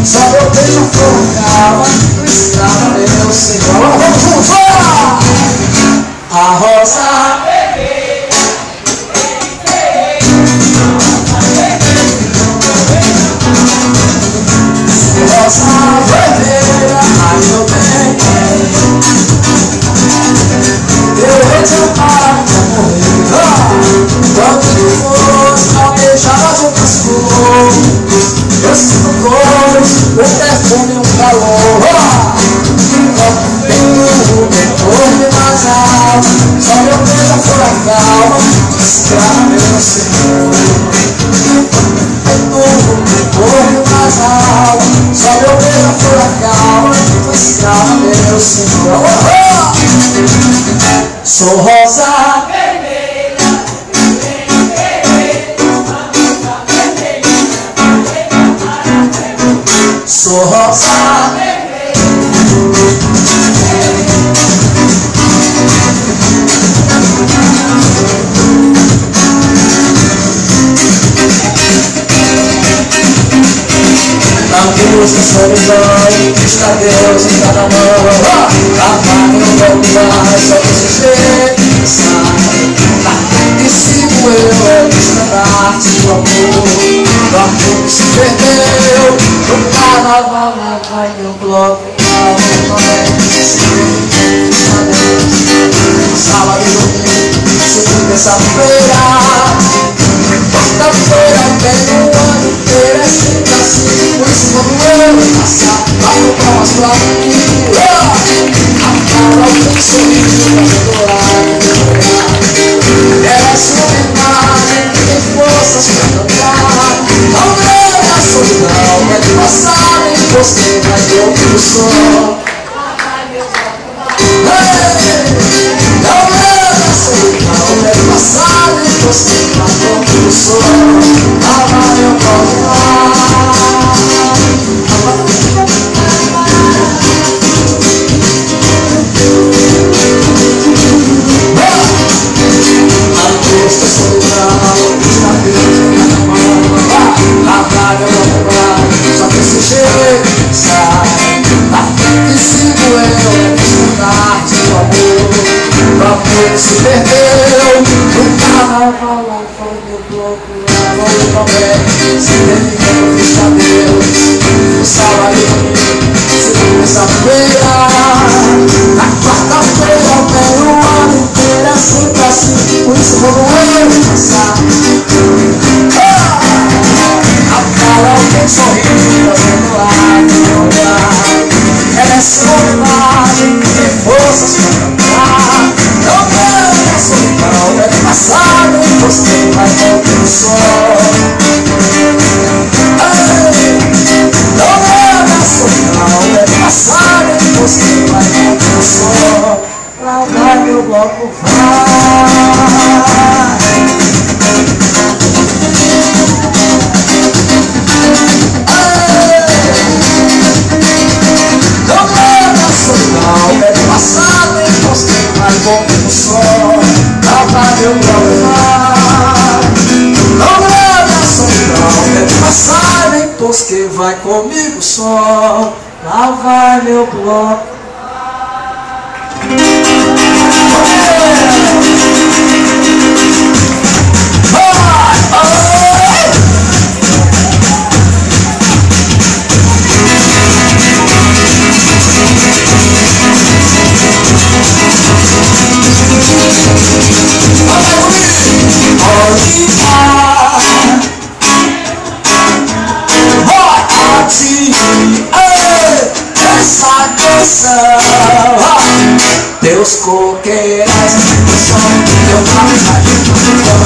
Só eu vejo a flor calma, o escravo meu Senhor. Vamos juntos, a rosa vermelha, rosa vermelha, ai meu bem, eu vou te amar pra morrer. Quando tu fosse almejar as outras flores, eu sinto cores, um perfume e um calor. Ouve mais alto, só meu beijo a flor calma, escrava meu Senhor. Ouve mais alto, só meu beijo a flor calma, escrava meu Senhor. Sou rosa vermelha, sou rosa vermelha. Angústia, solidão, está Deus em cada mão. Apaga o meu ar, só desse jeito sai. E sigo eu, é estandarte do amor. Do amor que se perdeu, no carnaval lá vai meu bloco. Sábado e domingo, segunda e terça-feira, quarta-feira, vem o ano inteiro, é sempre assim. Por isso quando eu passar, vai no pão as plaquinhas. Acaba o sorriso, fazendo lágrimas. Merece uma imagem que tem forças pra cantar. Não veja a solidão, é de passar em você, vai ter outro som. Não veja a solidão, é de passar em você, vai ter outro som. Lá vai eu voltar. Angústia, solidão, está Deus em cada mão. Apaga o meu ar, só desse jeito sai. E sigo eu, estandarte do amor. Do amor que se perdeu, no carnaval lá foi meu bloco. Lá foi também, se dedicando fiz a Deus. No sábado e domingo, segunda e terça-feira, na quarta-feira vem o ano inteiro, é sempre assim. Por isso quando eu passar, acaba alguém sorrindo, fazendo lágrimas. Ela é sua imagem, que tem forças pra cantar. Não veja a solidão, é de passado e você vai voltar o sol. Não veja a solidão, é de passado e você vai voltar o sol. Lá vai meu bloco, vai. É do passado e você vai voltar o sol. Lá vai meu bloco, não leve a solidão. É do passado e você vai comigo só. Lá vai meu bloco. Deus coqueira, essa situação, eu não imagino.